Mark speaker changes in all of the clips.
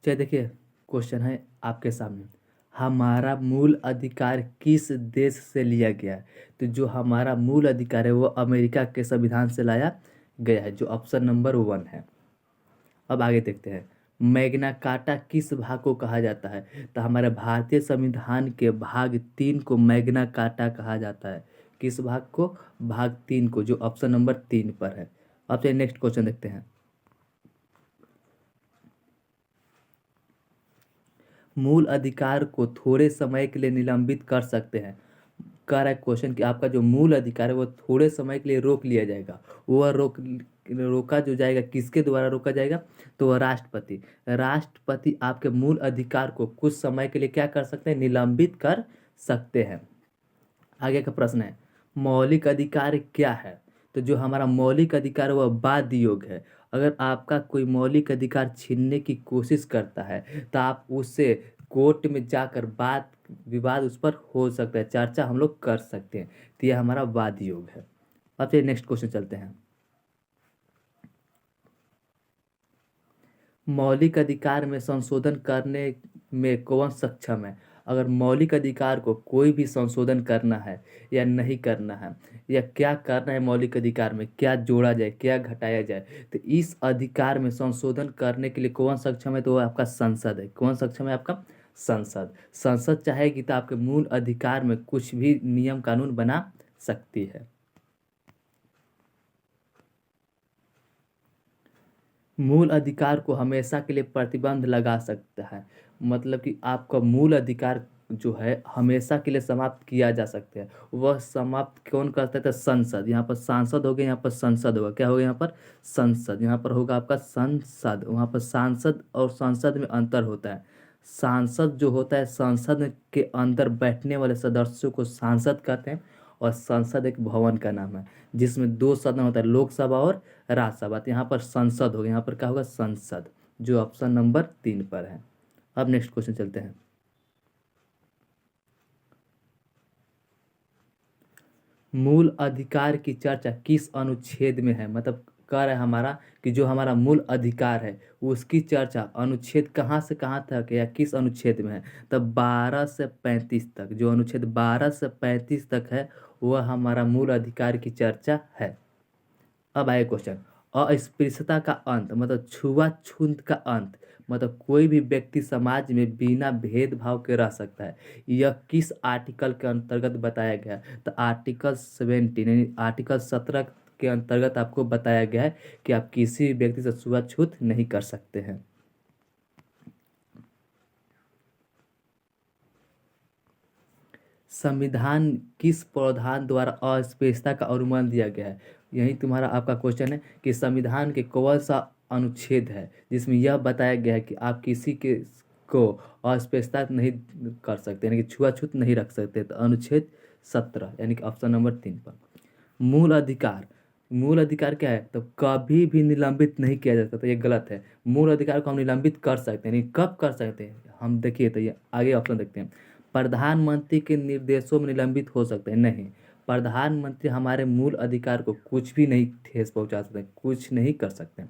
Speaker 1: चलिए देखिए, क्वेश्चन है आपके सामने। हमारा मूल अधिकार किस देश से लिया गया है? तो जो हमारा मूल अधिकार है वो अमेरिका के संविधान से लाया गया है, जो ऑप्शन नंबर 1 है। अब आगे देखते हैं, मैग्ना कार्टा किस भाग को कहा जाता है? तो हमारे भारतीय संविधान के भाग 3 को मैग्ना कार्टा कहा जाता है। किस भाग को? भाग 3 को, जो ऑप्शन नंबर 3 पर है। अब चलिए नेक्स्ट क्वेश्चन देखते हैं। मूल अधिकार को थोड़े समय के लिए निलंबित कर सकते हैं। कह रहा है क्वेश्चन कि आपका जो मूल अधिकार है वो थोड़े समय के लिए रोक लिया जाएगा। वह रोका जो जाएगा, किसके द्वारा रोका जाएगा? तो वह राष्ट्रपति। राष्ट्रपति आपके मूल अधिकार को कुछ समय के लिए क्या कर सकते हैं? निलंबित कर सकते हैं। आगे का प्रश्न है, मौलिक अधिकार क्या है? तो जो हमारा मौलिक अधिकार है वह बाध्य योग्य है। अगर आपका कोई मौलिक अधिकार छीनने की कोशिश करता है तो आप उससे कोर्ट में जाकर बात विवाद उस पर हो सकता है, चर्चा हम लोग कर सकते हैं। तो यह हमारा बाध्य योग है। अब चलिए नेक्स्ट क्वेश्चन चलते हैं। मौलिक अधिकार में संशोधन करने में कौन सक्षम है? अगर मौलिक अधिकार को कोई भी संशोधन करना है या नहीं करना है, या क्या करना है मौलिक अधिकार में, क्या जोड़ा जाए क्या घटाया जाए, तो इस अधिकार में संशोधन करने के लिए कौन सक्षम है? तो वो आपका संसद है। कौन सक्षम है? आपका संसद। संसद चाहेगी तो आपके मूल अधिकार में कुछ भी नियम कानून बना सकती है। मूल अधिकार को हमेशा के लिए प्रतिबंध लगा सकता है। मतलब कि आपका मूल अधिकार जो है हमेशा के लिए समाप्त किया जा सकता है। वह समाप्त कौन करता है? तो संसद। यहाँ पर सांसद हो गए, यहाँ पर संसद होगा। क्या होगा यहाँ पर? संसद। यहाँ पर होगा आपका संसद। वहाँ पर सांसद और संसद में अंतर होता है। सांसद जो होता है, संसद के अंदर बैठने वाले सदस्यों को सांसद कहते हैं। और संसद एक भवन का नाम है जिसमें दो सदन होता है, लोकसभा और राज्यसभा। तो यहाँ पर संसद होगा, यहाँ पर क्या होगा? संसद, जो ऑप्शन नंबर 3 पर है। अब नेक्स्ट क्वेश्चन चलते हैं। मूल अधिकार की चर्चा किस अनुच्छेद में है? मतलब कह रहा है हमारा कि जो हमारा मूल अधिकार है उसकी चर्चा अनुच्छेद कहाँ से कहाँ तक है या किस अनुच्छेद में है? तब 12 से 35 तक, जो अनुच्छेद 12 से 35 तक है वह हमारा मूल अधिकार की चर्चा है। अब आए क्वेश्चन, अस्पृश्यता का अंत मतलब छुआछूत का अंत, मतलब कोई भी व्यक्ति समाज में बिना भेदभाव के रह सकता है, यह किस आर्टिकल के अंतर्गत बताया गया है? तो आर्टिकल 17 यानी आर्टिकल 17 के अंतर्गत आपको बताया गया है कि आप किसी भी व्यक्ति से छुआछूत नहीं कर सकते हैं। संविधान किस प्रावधान द्वारा अस्पृश्यता का अनुमान दिया गया है? यही तुम्हारा आपका क्वेश्चन है कि संविधान के कौन सा अनुच्छेद है जिसमें यह बताया गया है कि आप किसी के को अस्पृश्यता नहीं कर सकते, यानी कि छुआछूत नहीं रख सकते। तो अनुच्छेद 17 यानी कि ऑप्शन नंबर 3 पर। मूल अधिकार, मूल अधिकार क्या है? तो कभी भी निलंबित नहीं किया जा सकता। ये गलत है। मूल अधिकार को हम निलंबित कर सकते हैं, नहीं कब कर सकते हैं हम देखिए। तो ये आगे ऑप्शन देखते हैं। प्रधानमंत्री के निर्देशों में निलंबित हो सकते हैं? नहीं, प्रधानमंत्री हमारे मूल अधिकार को कुछ भी नहीं ठेस पहुंचा सकते, कुछ नहीं कर सकते।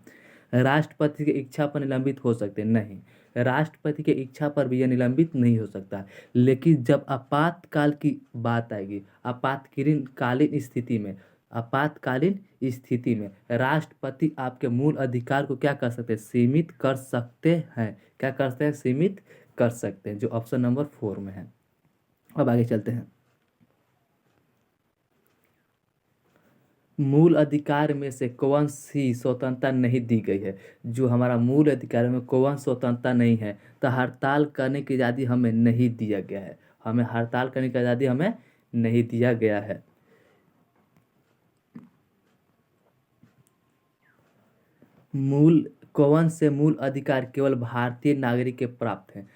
Speaker 1: राष्ट्रपति की इच्छा पर निलंबित हो सकते हैं? नहीं, राष्ट्रपति की इच्छा पर भी यह निलंबित नहीं हो सकता। लेकिन जब आपातकाल की बात आएगी, आपातकालीन स्थिति में, आपातकालीन स्थिति में राष्ट्रपति आपके मूल अधिकार को क्या कर सकते हैं? सीमित कर सकते हैं। क्या कर सकते हैं? सीमित कर सकते हैं, जो ऑप्शन नंबर 4 में है। अब आगे चलते हैं। मूल अधिकार में से कौन सी स्वतंत्रता नहीं दी गई है? जो हमारा मूल अधिकार में कौन स्वतंत्रता नहीं है? तो हड़ताल करने की आज़ादी हमें नहीं दिया गया है। हमें हड़ताल करने की आज़ादी हमें नहीं दिया गया है। मूल कौन से मूल अधिकार केवल भारतीय नागरिक के प्राप्त हैं?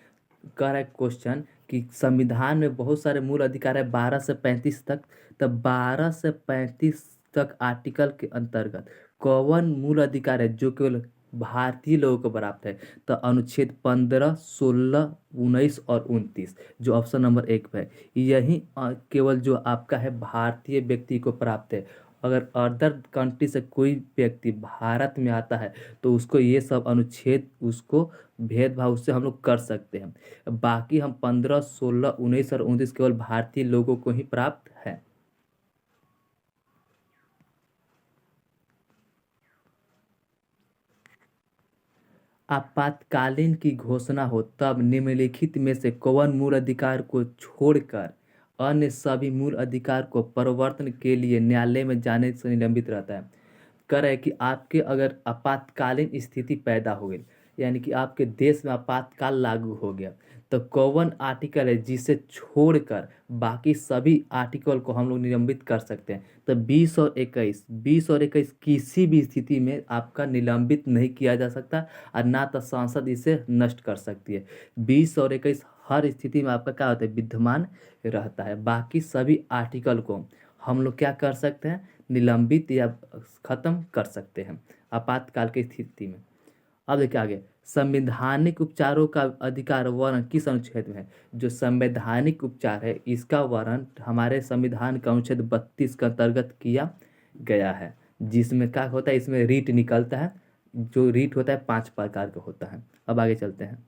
Speaker 1: कह रहा है क्वेश्चन कि संविधान में बहुत सारे मूल अधिकार है 12 से 35 तक। तब 12 से 35 तक आर्टिकल के अंतर्गत कौन मूल अधिकार है जो केवल भारतीय लोगों को प्राप्त है? तो अनुच्छेद 15, 16, 19 और 29, जो ऑप्शन नंबर 1 पे है। यही केवल जो आपका है भारतीय व्यक्ति को प्राप्त है। अगर अदर कंट्री से कोई व्यक्ति भारत में आता है तो उसको ये सब अनुच्छेद, उसको भेदभाव उससे हम लोग कर सकते हैं। बाकी हम 15, 16, 19 और 29 केवल भारतीय लोगों को ही प्राप्त है। आपातकालीन की घोषणा हो तब निम्नलिखित में से कौन मूल अधिकार को छोड़कर अन्य सभी मूल अधिकार को प्रवर्तन के लिए न्यायालय में जाने से निलंबित रहता है। कह रहा है कि आपके अगर आपातकालीन स्थिति पैदा हो गई, यानी कि आपके देश में आपातकाल लागू हो गया, तो कौन आर्टिकल है जिसे छोड़कर बाकी सभी आर्टिकल को हम लोग निलंबित कर सकते हैं। तो 20 और 21 किसी भी स्थिति में आपका निलंबित नहीं किया जा सकता और ना तो संसद इसे नष्ट कर सकती है। 20 और 21 हर स्थिति में आपका क्या होता है, विद्यमान रहता है। बाकी सभी आर्टिकल को हम लोग क्या कर सकते हैं, निलंबित या खत्म कर सकते हैं आपातकाल की स्थिति में। अब देखिए आगे, संवैधानिक उपचारों का अधिकार वर्णन किस अनुच्छेद में है। जो संवैधानिक उपचार है इसका वर्णन हमारे संविधान का अनुच्छेद 32 के अंतर्गत किया गया है, जिसमें क्या होता है, इसमें रीट निकलता है। जो रीट होता है 5 प्रकार का होता है। अब आगे चलते हैं।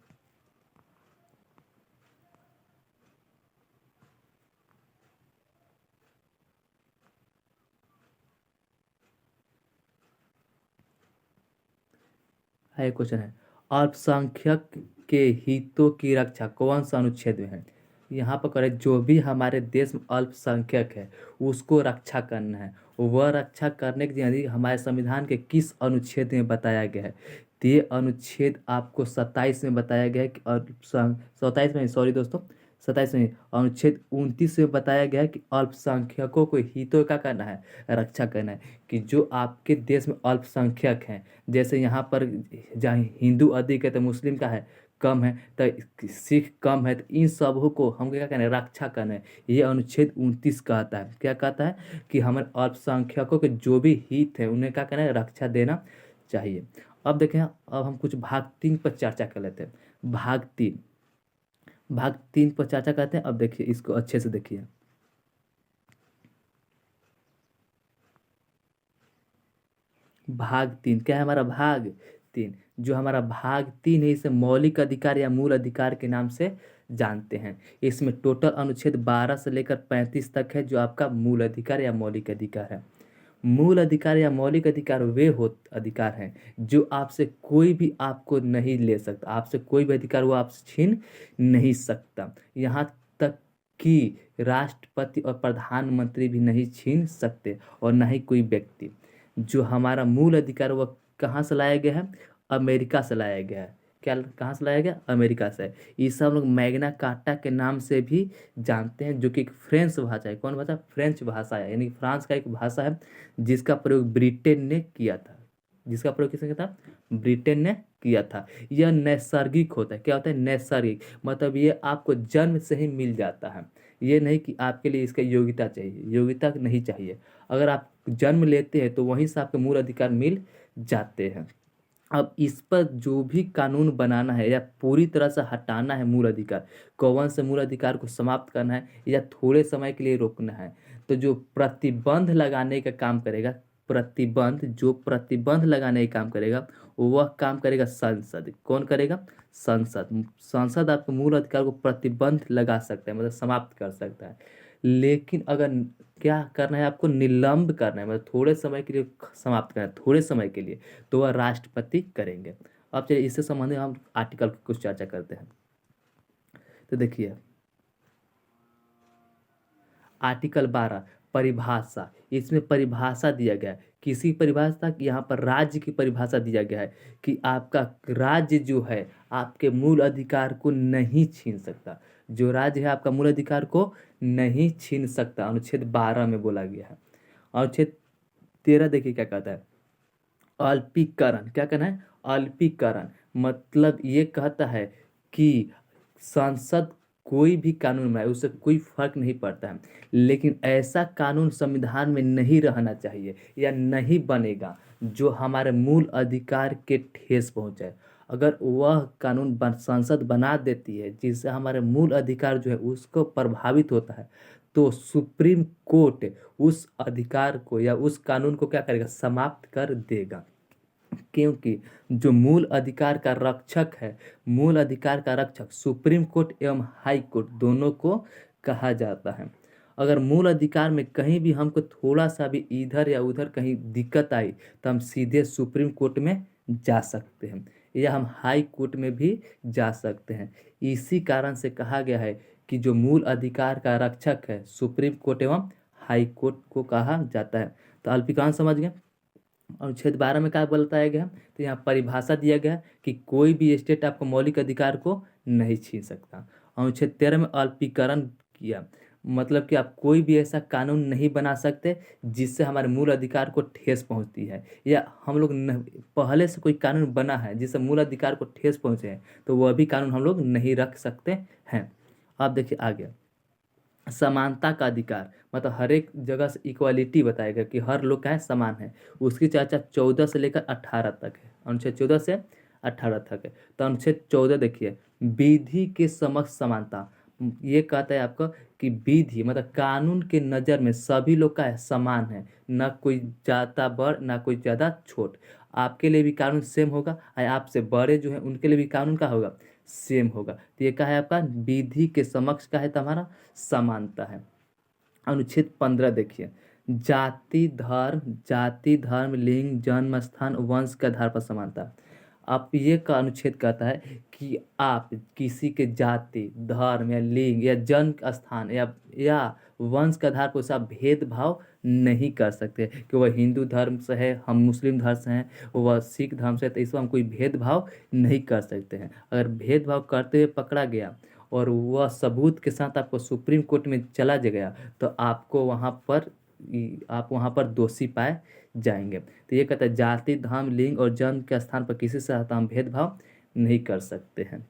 Speaker 1: है क्वेश्चन है, अल्पसंख्यक के हितों की रक्षा कौन सा अनुच्छेद में है। यहाँ पर करें, जो भी हमारे देश में अल्पसंख्यक है उसको रक्षा करना है। वह रक्षा करने के लिए हमारे संविधान के किस अनुच्छेद में बताया गया है। तो ये अनुच्छेद आपको 27 में बताया गया है कि 27 में, सॉरी दोस्तों, 27 में अनुच्छेद 29 में बताया गया है कि अल्पसंख्यकों को हितों का करना है, रक्षा करना है। कि जो आपके देश में अल्पसंख्यक हैं, जैसे यहाँ पर जहाँ हिंदू अधिक है तो मुस्लिम का है कम है, तो सिख कम है, तो इन सबों को हम क्या करना है, रक्षा करना है। ये अनुच्छेद 29 कहता है, क्या कहता है कि हमारे अल्पसंख्यकों के जो भी हित है उन्हें क्या करना है, रक्षा देना चाहिए। अब देखें, अब हम कुछ भाग 3 पर चर्चा कर लेते हैं। भाग 3 पर चर्चा करते हैं। अब देखिए, इसको अच्छे से देखिए। भाग 3 क्या है, हमारा भाग 3। जो हमारा भाग 3 है इसे मौलिक अधिकार या मूल अधिकार के नाम से जानते हैं। इसमें टोटल अनुच्छेद 12 से लेकर 35 तक है जो आपका मूल अधिकार या मौलिक अधिकार है। मूल अधिकार या मौलिक अधिकार वे अधिकार हैं जो आपसे कोई भी आपको नहीं ले सकता। आपसे कोई भी अधिकार वो आपसे छीन नहीं सकता। यहाँ तक कि राष्ट्रपति और प्रधानमंत्री भी नहीं छीन सकते, और ना ही कोई व्यक्ति। जो हमारा मूल अधिकार वह कहाँ से लाया गया है, अमेरिका से लाया गया है। क्या, कहाँ से लाया गया, अमेरिका से। इसे हम लोग मैग्ना कार्टा के नाम से भी जानते हैं, जो कि एक फ्रेंच भाषा है। कौन भाषा, फ्रेंच भाषा है, यानी फ्रांस का एक भाषा है जिसका प्रयोग ब्रिटेन ने किया था। जिसका प्रयोग किसने किया था, ब्रिटेन ने किया था। यह नैसर्गिक होता है। क्या होता है, नैसर्गिक, मतलब ये आपको जन्म से ही मिल जाता है। ये नहीं कि आपके लिए इसका योग्यता चाहिए, योग्यता नहीं चाहिए। अगर आप जन्म लेते हैं तो वहीं से आपके मूल अधिकार मिल जाते हैं। अब इस पर जो भी कानून बनाना है या पूरी तरह से हटाना है मूल अधिकार, कौन से मूल अधिकार को समाप्त करना है या थोड़े समय के लिए रोकना है, तो जो प्रतिबंध लगाने का काम करेगा, जो प्रतिबंध लगाने का काम करेगा, वह काम करेगा संसद। कौन करेगा, संसद। संसद आपके मूल अधिकार को प्रतिबंध लगा सकता है, मतलब समाप्त कर सकता है। लेकिन अगर क्या करना है, आपको निलंब करना है, मतलब थोड़े समय के लिए समाप्त करना है, थोड़े समय के लिए, तो वह राष्ट्रपति करेंगे। अब चलिए इससे संबंधित हम आर्टिकल की कुछ चर्चा करते हैं। तो देखिए, आर्टिकल 12 परिभाषा। इसमें परिभाषा दिया गया है, किसी परिभाषा की, यहाँ पर राज्य की परिभाषा दिया गया है कि आपका राज्य जो है आपके मूल अधिकार को नहीं छीन सकता। जो राज्य है आपका मूल अधिकार को नहीं छीन सकता, अनुच्छेद 12 में बोला गया है। अनुच्छेद 13 देखिए क्या कहता है, अल्पीकरण। क्या कहना है, अल्पीकरण, मतलब ये कहता है कि संसद कोई भी कानून बनाए उससे कोई फर्क नहीं पड़ता है, लेकिन ऐसा कानून संविधान में नहीं रहना चाहिए या नहीं बनेगा जो हमारे मूल अधिकार के ठेस पहुंचाए। अगर वह कानून संसद बना देती है जिससे हमारे मूल अधिकार जो है उसको प्रभावित होता है, तो सुप्रीम कोर्ट उस अधिकार को या उस कानून को क्या करेगा, समाप्त कर देगा। क्योंकि जो मूल अधिकार का रक्षक है, मूल अधिकार का रक्षक सुप्रीम कोर्ट एवं हाई कोर्ट दोनों को कहा जाता है। अगर मूल अधिकार में कहीं भी हमको थोड़ा सा भी इधर या उधर कहीं दिक्कत आई तो हम सीधे सुप्रीम कोर्ट में जा सकते हैं या हम हाई कोर्ट में भी जा सकते हैं। इसी कारण से कहा गया है कि जो मूल अधिकार का रक्षक है सुप्रीम कोर्ट एवं हाई कोर्ट को कहा जाता है। तो अल्पिकांश समझ गए। अनुच्छेद 12 में क्या बताया गया, तो यहाँ परिभाषा दिया गया कि कोई भी स्टेट आपको मौलिक अधिकार को नहीं छीन सकता। अनुच्छेद 13 में अल्पीकरण किया, मतलब कि आप कोई भी ऐसा कानून नहीं बना सकते जिससे हमारे मूल अधिकार को ठेस पहुंचती है, या हम लोग पहले से कोई कानून बना है जिससे मूल अधिकार को ठेस पहुंचे है तो वह भी कानून हम लोग नहीं रख सकते हैं। अब देखिए आगे, समानता का अधिकार, मतलब हर एक जगह से इक्वालिटी बताएगा कि हर लोग क्या है, समान है। उसकी चर्चा 14 से लेकर 18 तक है, अनुच्छेद 14 से 18 तक है। तो अनुच्छेद 14 देखिए, विधि के समक्ष समानता। ये कहता है आपको कि विधि मतलब कानून के नज़र में सभी लोग का है समान है, ना कोई ज़्यादा बड़ ना कोई ज़्यादा छोट। आपके लिए भी कानून सेम होगा और आपसे बड़े जो हैं उनके लिए भी कानून का होगा, सेम होगा। तो ये क्या है आपका, विधि के समक्ष का है तो हमारा समानता है। अनुच्छेद 15 देखिए, जाति धर्म लिंग जन्म स्थान वंश के आधार पर समानता। आप ये का अनुच्छेद कहता है कि आप किसी के जाति धर्म या लिंग या जन्म स्थान या वंश के आधार पर उसका भेदभाव नहीं कर सकते कि वह हिंदू धर्म से है, हम मुस्लिम धर्म से हैं, वह सिख धर्म से है, तो इसमें हम कोई भेदभाव नहीं कर सकते हैं। अगर भेदभाव करते हुए पकड़ा गया और वह सबूत के साथ आपको सुप्रीम कोर्ट में चला गया तो आपको आप वहाँ पर दोषी पाए जाएंगे। तो ये कहता है जाति धर्म लिंग और जन्म के स्थान पर किसी से हम भेदभाव नहीं कर सकते हैं।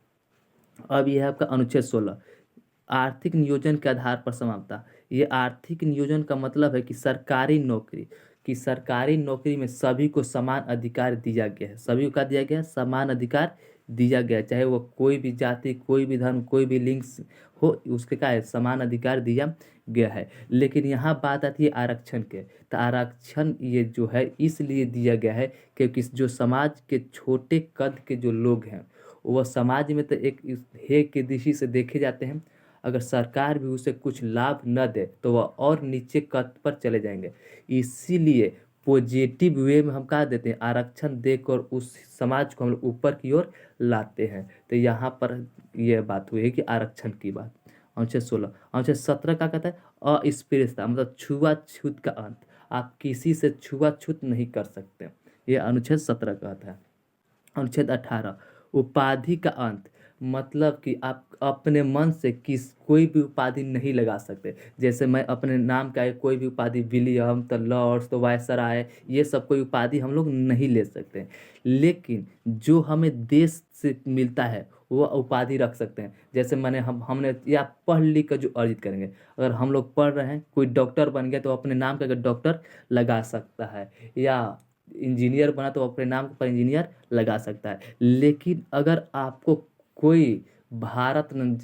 Speaker 1: अब यह है आपका अनुच्छेद 16, आर्थिक नियोजन के आधार पर समानता। ये आर्थिक नियोजन का मतलब है कि सरकारी नौकरी में सभी को समान अधिकार दिया गया है। सभी को क्या दिया गया है, समान अधिकार दिया गया है, चाहे वो कोई भी जाति कोई भी धर्म कोई भी लिंग हो, उसके क्या है, समान अधिकार दिया गया है। लेकिन यहाँ बात आती है आरक्षण के। तो आरक्षण ये जो है इसलिए दिया गया है क्योंकि जो समाज के छोटे कद के जो लोग हैं वह समाज में तो एक हेय की दृष्टि से देखे जाते हैं। अगर सरकार भी उसे कुछ लाभ न दे तो वह और नीचे कद पर चले जाएंगे। इसीलिए पॉजिटिव वे में हम कहा देते हैं, आरक्षण देकर उस समाज को हम लोग ऊपर की ओर लाते हैं। तो यहाँ पर यह बात हुई है कि आरक्षण की बात। अनुच्छेद 16। अनुच्छेद 17 का कहता है अस्पृश्यता, मतलब छुआछूत का अंत। आप किसी से छुआछूत नहीं कर सकते, यह अनुच्छेद 17 कहता है। अनुच्छेद 18, उपाधि का अंत, मतलब कि आप अपने मन से कोई भी उपाधि नहीं लगा सकते। जैसे मैं अपने नाम का कोई भी उपाधि, विलियम तो लॉर्ड्स तो वायसराय, ये सब कोई उपाधि हम लोग नहीं ले सकते। लेकिन जो हमें देश से मिलता है वो उपाधि रख सकते हैं। जैसे हमने या पढ़ लिख कर जो अर्जित करेंगे, अगर हम लोग पढ़ रहे हैं कोई डॉक्टर बन गया तो अपने नाम का डॉक्टर लगा सकता है, या इंजीनियर बना तो अपने नाम पर इंजीनियर लगा सकता है। लेकिन अगर आपको कोई भारत रत्न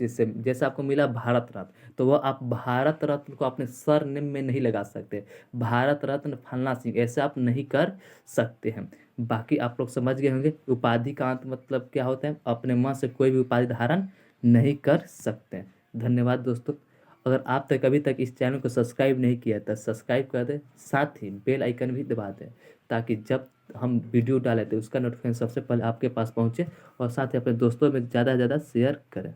Speaker 1: जैसे आपको मिला भारत रत्न, तो वह आप भारत रत्न को अपने सरनेम में नहीं लगा सकते। भारत रत्न फलना सिंह ऐसे आप नहीं कर सकते हैं। बाकी आप लोग समझ गए होंगे उपाधि का अंत मतलब क्या होता है, अपने मन से कोई भी उपाधि धारण नहीं कर सकते। धन्यवाद दोस्तों। अगर आप तक अभी तक इस चैनल को सब्सक्राइब नहीं किया तो सब्सक्राइब कर दें, साथ ही बेल आइकन भी दबा दें ताकि जब हम वीडियो डालें तो उसका नोटिफिकेशन सबसे पहले आपके पास पहुंचे, और साथ ही अपने दोस्तों में ज़्यादा से ज़्यादा शेयर करें।